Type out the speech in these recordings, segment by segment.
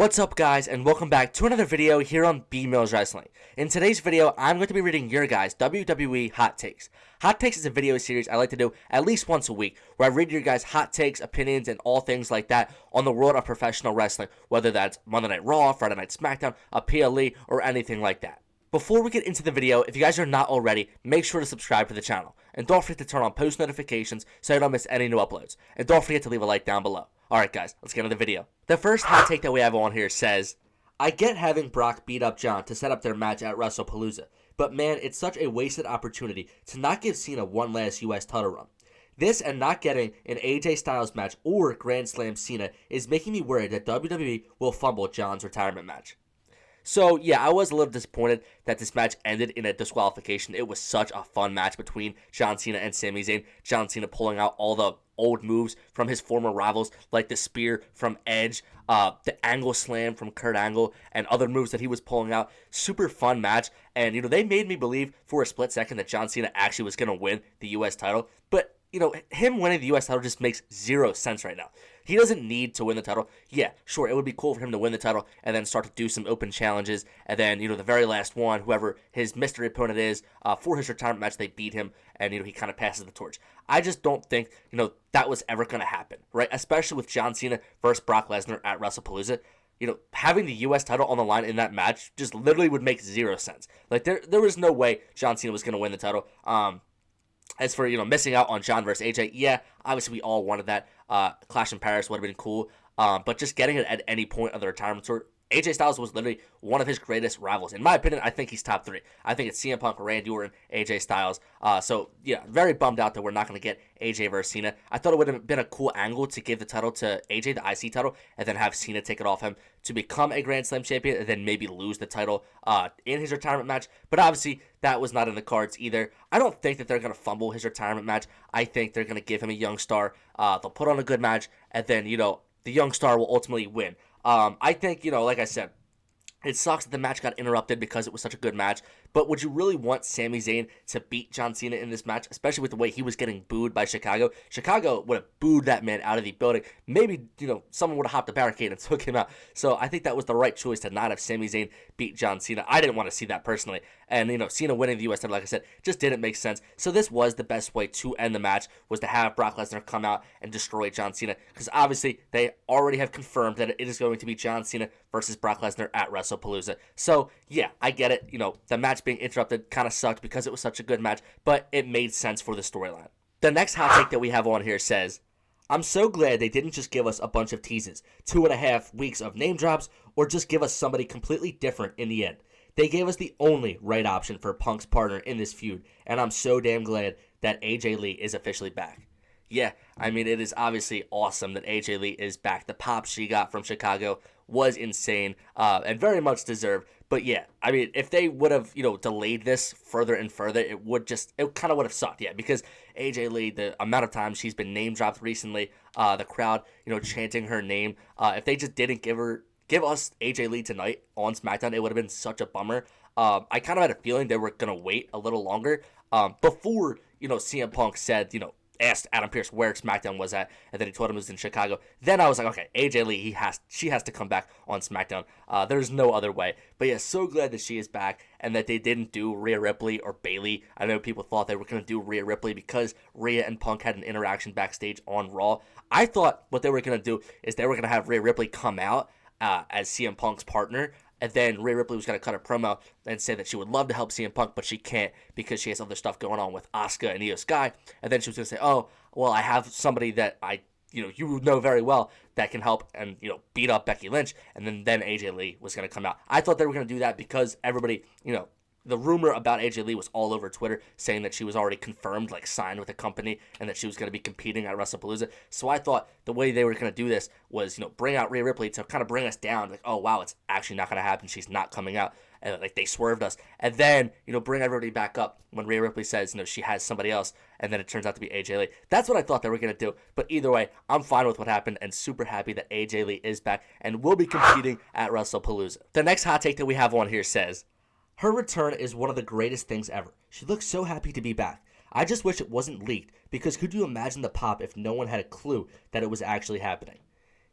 What's up guys, and welcome back to another video here on B Mills Wrestling. In today's video, I'm going to be reading your guys' WWE Hot Takes. Hot Takes is a video series I like to do at least once a week, where I read your guys' hot takes, opinions, and all things like that on the world of professional wrestling, whether that's Monday Night Raw, Friday Night Smackdown, a PLE, or anything like that. Before we get into the video, if you guys are not already, make sure to subscribe to the channel. And don't forget to turn on post notifications so you don't miss any new uploads. And don't forget to leave a like down below. Alright guys, let's get into the video. The first hot take that we have on here says, I get having Brock beat up John to set up their match at WrestlePalooza, but man, it's such a wasted opportunity to not give Cena one last US title run. This and not getting an AJ Styles match or Grand Slam Cena is making me worried that WWE will fumble John's retirement match. So, yeah, I was a little disappointed that this match ended in a disqualification. It was such a fun match between John Cena and Sami Zayn. John Cena pulling out all the old moves from his former rivals, like the spear from Edge, the angle slam from Kurt Angle, and other moves that he was pulling out. Super fun match. And, they made me believe for a split second that John Cena actually was going to win the U.S. title. But, him winning the U.S. title just makes zero sense right now. He doesn't need to win the title. Yeah, sure, it would be cool for him to win the title and then start to do some open challenges. And then, the very last one, whoever his mystery opponent is, for his retirement match, they beat him and, he kind of passes the torch. I just don't think, that was ever going to happen, right? Especially with John Cena versus Brock Lesnar at WrestlePalooza. Having the U.S. title on the line in that match just literally would make zero sense. Like, there was no way John Cena was going to win the title. As for, missing out on John versus AJ, yeah, obviously we all wanted that. Clash in Paris would have been cool. But just getting it at any point of the retirement tour, AJ Styles was literally one of his greatest rivals. In my opinion, I think he's top 3. I think it's CM Punk, Randy Orton, AJ Styles. So, yeah, very bummed out that we're not going to get AJ versus Cena. I thought it would have been a cool angle to give the title to AJ, the IC title, and then have Cena take it off him to become a Grand Slam champion and then maybe lose the title in his retirement match. But obviously, that was not in the cards either. I don't think that they're going to fumble his retirement match. I think they're going to give him a young star. They'll put on a good match, and then, the young star will ultimately win. I think, like I said, it sucks that the match got interrupted because it was such a good match, but would you really want Sami Zayn to beat John Cena in this match, especially with the way he was getting booed by Chicago? Chicago would have booed that man out of the building. Maybe, someone would have hopped the barricade and took him out. So I think that was the right choice to not have Sami Zayn beat John Cena. I didn't want to see that personally. And, Cena winning the U.S. title, like I said, just didn't make sense. So this was the best way to end the match, was to have Brock Lesnar come out and destroy John Cena. Because obviously, they already have confirmed that it is going to be John Cena versus Brock Lesnar at WrestlePalooza. So, yeah, I get it. The match being interrupted kind of sucked because it was such a good match, but it made sense for the storyline. The next hot take that we have on here says, I'm so glad they didn't just give us a bunch of teases, 2.5 weeks of name drops, or just give us somebody completely different in the end. They gave us the only right option for Punk's partner in this feud, and I'm so damn glad that AJ Lee is officially back. Yeah, I mean, it is obviously awesome that AJ Lee is back. The pop she got from Chicago was insane, and very much deserved. But yeah, I mean, if they would have, delayed this further and further, it kind of would have sucked, yeah, because AJ Lee, the amount of times she's been name dropped recently, the crowd, chanting her name, if they just didn't give us AJ Lee tonight on SmackDown, it would have been such a bummer. I kind of had a feeling they were going to wait a little longer, before, CM Punk said, asked Adam Pearce where SmackDown was at, and then he told him it was in Chicago. Then I was like, okay, AJ Lee, she has to come back on SmackDown. There's no other way. But yeah, so glad that she is back, and that they didn't do Rhea Ripley or Bayley. I know people thought they were going to do Rhea Ripley because Rhea and Punk had an interaction backstage on Raw. I thought what they were going to do is they were going to have Rhea Ripley come out as CM Punk's partner, and then Rhea Ripley was going to cut a promo and say that she would love to help CM Punk, but she can't because she has other stuff going on with Asuka and Io Sky. And then she was going to say, oh, well, I have somebody that you know very well that can help and, beat up Becky Lynch. And then AJ Lee was going to come out. I thought they were going to do that because everybody, the rumor about AJ Lee was all over Twitter saying that she was already confirmed, like signed with a company, and that she was going to be competing at WrestlePalooza. So I thought the way they were going to do this was, bring out Rhea Ripley to kind of bring us down. Like, oh, wow, it's actually not going to happen. She's not coming out. And, like, they swerved us. And then, bring everybody back up when Rhea Ripley says, she has somebody else, and then it turns out to be AJ Lee. That's what I thought they were going to do. But either way, I'm fine with what happened and super happy that AJ Lee is back and will be competing at WrestlePalooza. The next hot take that we have on here says, her return is one of the greatest things ever. She looks so happy to be back. I just wish it wasn't leaked, because could you imagine the pop if no one had a clue that it was actually happening?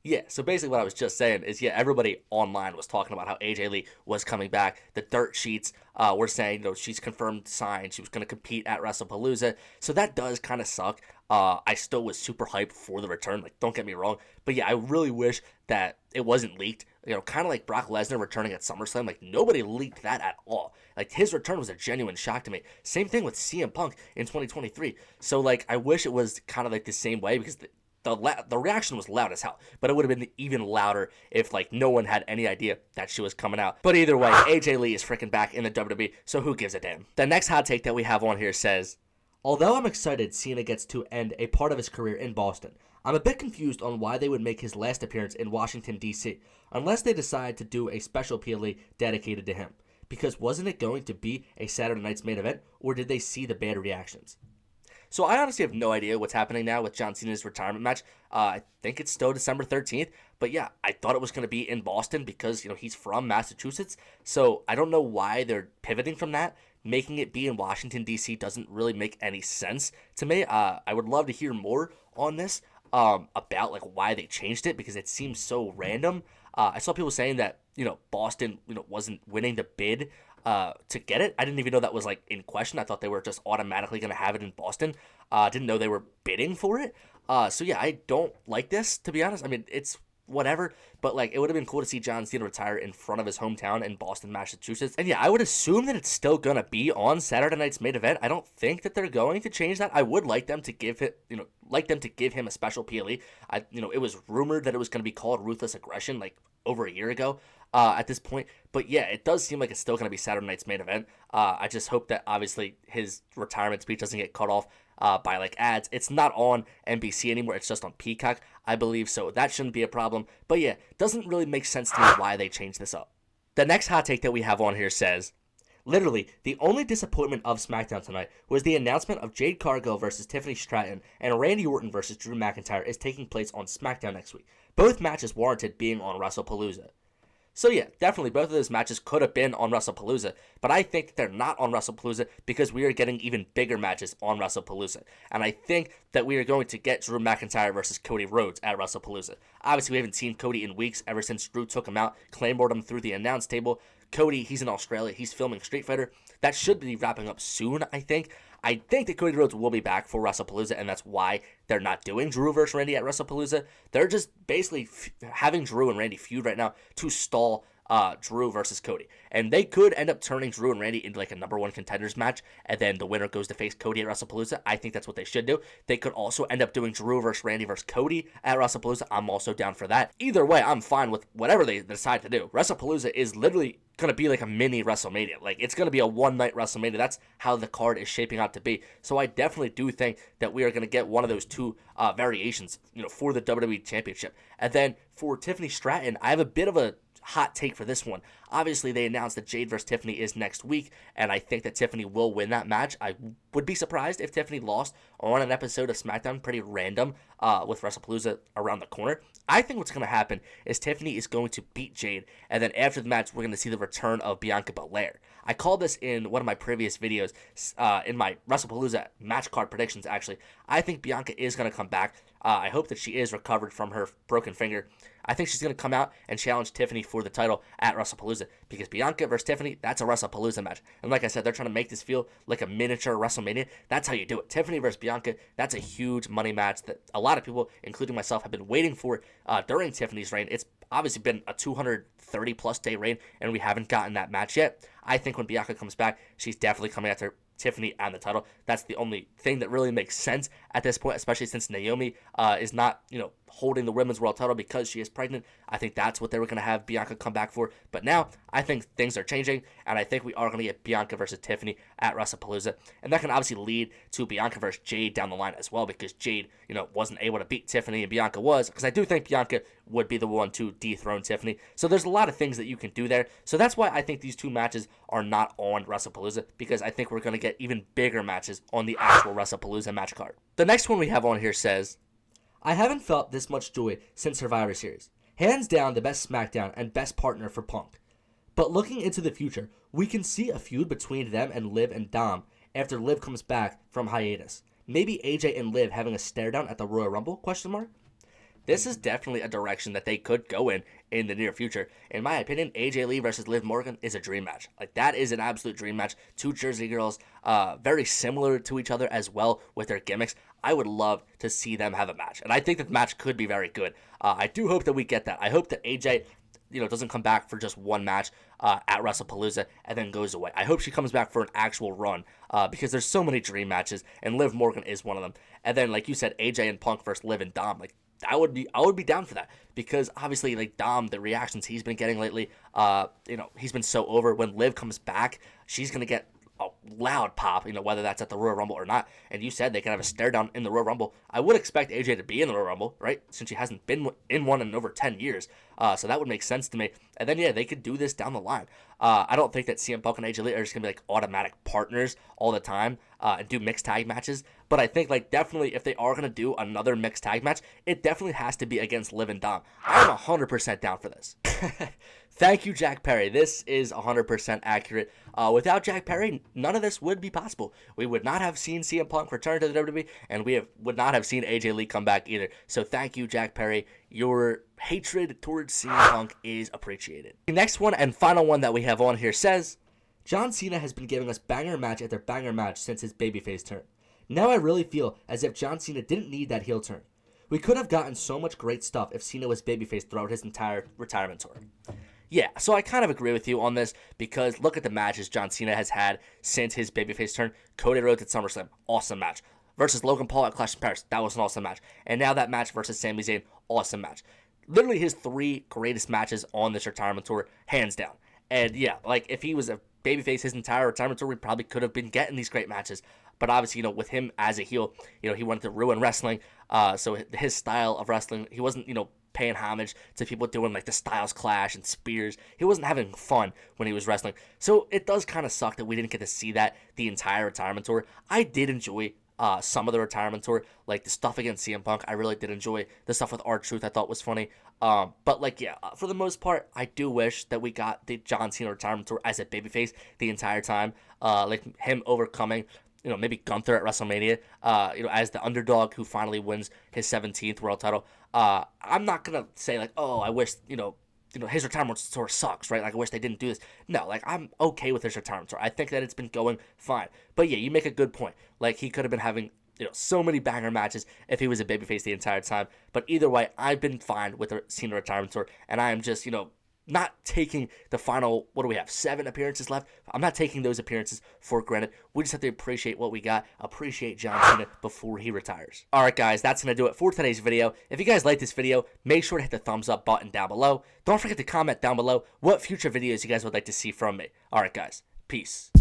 Yeah, so basically what I was just saying is, yeah, everybody online was talking about how AJ Lee was coming back. The dirt sheets were saying, she's confirmed signed. She was going to compete at WrestlePalooza. So that does kind of suck. I still was super hyped for the return. Like, don't get me wrong. But yeah, I really wish that it wasn't leaked. Kind of like Brock Lesnar returning at SummerSlam. Like, nobody leaked that at all. Like, his return was a genuine shock to me. Same thing with CM Punk in 2023. So, like, I wish it was kind of like the same way because the reaction was loud as hell, but it would have been even louder if like no one had any idea that she was coming out. But either way, AJ Lee is freaking back in the WWE, so who gives a damn? The next hot take that we have on here says, although I'm excited Cena gets to end a part of his career in Boston, I'm a bit confused on why they would make his last appearance in Washington, D.C., unless they decide to do a special PLE dedicated to him. Because wasn't it going to be a Saturday night's main event, or did they see the bad reactions? So I honestly have no idea what's happening now with John Cena's retirement match. I think it's still December 13th. But yeah, I thought it was going to be in Boston because, he's from Massachusetts. So I don't know why they're pivoting from that. Making it be in Washington, D.C. doesn't really make any sense to me. I would love to hear more on this about like why they changed it because it seems so random. I saw people saying that, Boston, wasn't winning the bid to get it. I didn't even know that was like in question. I thought they were just automatically going to have it in Boston. Didn't know they were bidding for it. So yeah, I don't like this, to be honest. I mean, it's whatever, but like it would have been cool to see John Cena retire in front of his hometown in Boston, Massachusetts. And yeah, I would assume that it's still gonna be on Saturday night's main event. I don't think that they're going to change that. I would like them to give it, give him a special PLE. It was rumored that it was gonna be called Ruthless Aggression like over a year ago. At this point, but yeah, it does seem like it's still going to be Saturday night's main event. I just hope that obviously his retirement speech doesn't get cut off by like ads. It's not on NBC anymore. It's just on Peacock, I believe. So that shouldn't be a problem. But yeah, doesn't really make sense to me why they changed this up. The next hot take that we have on here says, literally, the only disappointment of SmackDown tonight was the announcement of Jade Cargill versus Tiffany Stratton and Randy Orton versus Drew McIntyre is taking place on SmackDown next week. Both matches warranted being on WrestlePalooza. So yeah, definitely both of those matches could have been on WrestlePalooza, but I think they're not on WrestlePalooza because we are getting even bigger matches on WrestlePalooza. And I think that we are going to get Drew McIntyre versus Cody Rhodes at WrestlePalooza. Obviously, we haven't seen Cody in weeks ever since Drew took him out, claymored him through the announce table. Cody, he's in Australia. He's filming Street Fighter. That should be wrapping up soon, I think. I think that Cody Rhodes will be back for WrestlePalooza, and that's why they're not doing Drew versus Randy at WrestlePalooza. They're just basically having Drew and Randy feud right now to stall Drew versus Cody. And they could end up turning Drew and Randy into like a number one contenders match, and then the winner goes to face Cody at WrestlePalooza. I think that's what they should do. They could also end up doing Drew versus Randy versus Cody at WrestlePalooza. I'm also down for that. Either way, I'm fine with whatever they decide to do. WrestlePalooza is literally going to be like a mini WrestleMania. Like, it's going to be a one-night WrestleMania. That's how the card is shaping out to be. So I definitely do think that we are going to get one of those two variations, for the WWE Championship. And then for Tiffany Stratton, I have a bit of a hot take for this one. Obviously, they announced that Jade versus Tiffany is next week, and I think that Tiffany will win that match. I would be surprised if Tiffany lost on an episode of SmackDown, pretty random, with WrestlePalooza around the corner. I think what's going to happen is Tiffany is going to beat Jade, and then after the match, we're going to see the return of Bianca Belair. I called this in one of my previous videos, in my WrestlePalooza match card predictions, actually. I think Bianca is going to come back. I hope that she is recovered from her broken finger. I think she's going to come out and challenge Tiffany for the title at WrestlePalooza, because Bianca versus Tiffany, that's a WrestlePalooza match. And like I said, they're trying to make this feel like a miniature WrestleMania. That's how you do it. Tiffany versus Bianca, that's a huge money match that a lot of people, including myself, have been waiting for during Tiffany's reign. It's obviously been a 230 plus day reign, and we haven't gotten that match yet. I think when Bianca comes back, she's definitely coming after Tiffany and the title. That's the only thing that really makes sense at this point, especially since Naomi is not, holding the women's world title because she is pregnant. I think that's what they were going to have Bianca come back for. But now I think things are changing, and I think we are going to get Bianca versus Tiffany at WrestlePalooza. And that can obviously lead to Bianca versus Jade down the line as well, because Jade, wasn't able to beat Tiffany and Bianca was, because I do think Bianca would be the one to dethrone Tiffany. So there's a lot of things that you can do there. So that's why I think these two matches are not on WrestlePalooza, because I think we're going to get even bigger matches on the actual WrestlePalooza match card. The next one we have on here says, I haven't felt this much joy since Survivor Series. Hands down the best SmackDown and best partner for Punk. But looking into the future, we can see a feud between them and Liv and Dom after Liv comes back from hiatus. Maybe AJ and Liv having a stare down at the Royal Rumble, ? this is definitely a direction that they could go in the near future. In my opinion, AJ Lee versus Liv Morgan is a dream match. Like, that is an absolute dream match. Two Jersey girls, very similar to each other as well with their gimmicks. I would love to see them have a match, and I think that the match could be very good. I do hope that we get that. I hope that AJ, doesn't come back for just one match at WrestlePalooza and then goes away. I hope she comes back for an actual run because there's so many dream matches, and Liv Morgan is one of them. And then, like you said, AJ and Punk versus Liv and Dom. Like, I would be down for that, because obviously, like, Dom, the reactions he's been getting lately, he's been so over. When Liv comes back, she's gonna get a loud pop, whether that's at the Royal Rumble or not. And you said they can have a stare down in the Royal Rumble. I would expect AJ to be in the Royal Rumble, right? Since she hasn't been in one in over 10 years. So that would make sense to me. And then, yeah, they could do this down the line. I don't think that CM Punk and AJ Lee are just going to be like automatic partners all the time and do mixed tag matches. But I think, like, definitely if they are going to do another mixed tag match, it definitely has to be against Liv and Dom. I'm 100% down for this. Thank you, Jack Perry. This is 100% accurate. Without Jack Perry, none of this would be possible. We would not have seen CM Punk return to the WWE, and would not have seen AJ Lee come back either. So thank you, Jack Perry. Your hatred towards CM Punk is appreciated. The next one and final one that we have on here says, John Cena has been giving us banger match after banger match since his babyface turn. Now I really feel as if John Cena didn't need that heel turn. We could have gotten so much great stuff if Cena was babyface throughout his entire retirement tour. Yeah, so I kind of agree with you on this, because look at the matches John Cena has had since his babyface turn. Cody Rhodes at SummerSlam, awesome match. Versus Logan Paul at Clash of Paris, that was an awesome match. And now that match versus Sami Zayn, awesome match. Literally his 3 greatest matches on this retirement tour, hands down. And yeah, like, if he was a babyface his entire retirement tour, we probably could have been getting these great matches. But obviously, with him as a heel, he wanted to ruin wrestling. So his style of wrestling, he wasn't, paying homage to people doing like the Styles Clash and Spears. He wasn't having fun when he was wrestling. So it does kind of suck that we didn't get to see that the entire retirement tour. I did enjoy some of the retirement tour, like the stuff against CM Punk. I really did enjoy the stuff with R-Truth. I thought was funny. But like, yeah, for the most part, I do wish that we got the John Cena retirement tour as a babyface the entire time. Like him overcoming, maybe Gunther at WrestleMania, as the underdog who finally wins his 17th world title. I'm not gonna say like, oh, I wish, his retirement tour sucks, right? Like, I wish they didn't do this. No, like, I'm okay with his retirement tour. I think that it's been going fine. But yeah, you make a good point. Like, he could have been having, so many banger matches if he was a babyface the entire time. But either way, I've been fine with the Cena retirement tour, and I am just, not taking the final, what do we have, 7 appearances left? I'm not taking those appearances for granted. We just have to appreciate what we got, appreciate John Cena before he retires. Alright guys, that's going to do it for today's video. If you guys like this video, make sure to hit the thumbs up button down below. Don't forget to comment down below what future videos you guys would like to see from me. Alright guys, peace.